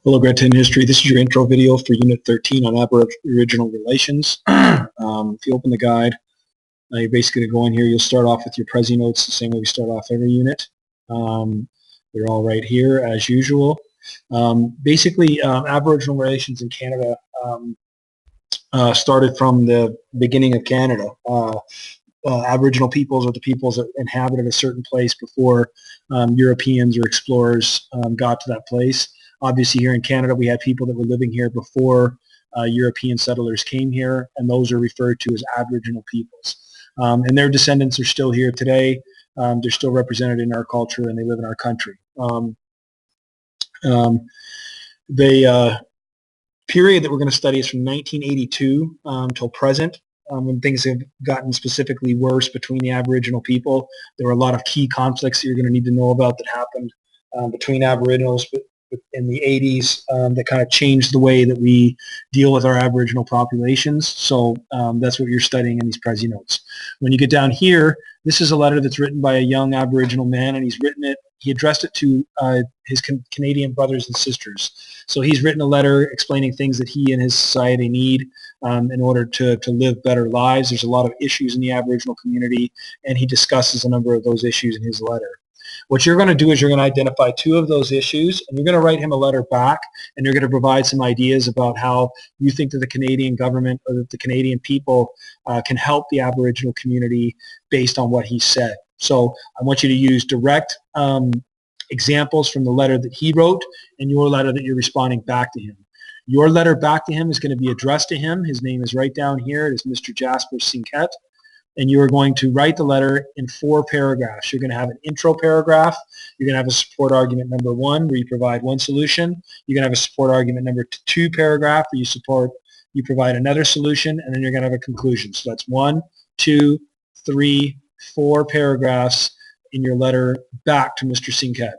Hello, Granton History. This is your intro video for Unit 13 on Aboriginal Relations. If you open the guide, you're basically going to go in here. You'll start off with your Prezi notes the same way we start off every unit. They're all right here as usual. Basically, Aboriginal relations in Canada started from the beginning of Canada. Aboriginal peoples are the peoples that inhabited a certain place before Europeans or explorers got to that place. Obviously, here in Canada, we had people that were living here before European settlers came here, and those are referred to as Aboriginal peoples. And their descendants are still here today. They're still represented in our culture, and they live in our country. The period that we're going to study is from 1982 till present. When things have gotten specifically worse between the Aboriginal people. There were a lot of key conflicts that you're going to need to know about that happened between Aboriginals in the 80s that kind of changed the way that we deal with our Aboriginal populations. So that's what you're studying in these Prezi notes. When you get down here, this is a letter that's written by a young Aboriginal man, and he addressed it to his Canadian brothers and sisters. So he's written a letter explaining things that he and his society need in order to live better lives. There's a lot of issues in the Aboriginal community, and he discusses a number of those issues in his letter. What you're going to do is you're going to identify two of those issues, and you're going to write him a letter back, and you're going to provide some ideas about how you think that the Canadian government or that the Canadian people can help the Aboriginal community based on what he said. So I want you to use direct examples from the letter that he wrote and your letter that you're responding back to him. Your letter back to him is going to be addressed to him. His name is right down here. It is Mr. Jasper Snagit. And you are going to write the letter in 4 paragraphs. You're going to have an intro paragraph. You're going to have a support argument number 1 where you provide one solution. You're going to have a support argument number 2 paragraph where you provide another solution, and then you're going to have a conclusion. So that's 1, 2, 3, 4 paragraphs in your letter back to Mr. Snagit.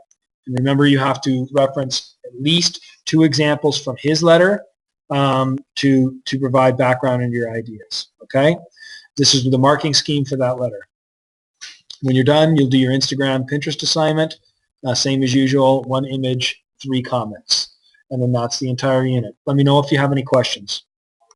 And remember, you have to reference at least 2 examples from his letter to provide background into your ideas. Okay? This is the marking scheme for that letter. When you're done, you'll do your Instagram, Pinterest assignment, same as usual, 1 image, 3 comments. And then that's the entire unit. Let me know if you have any questions.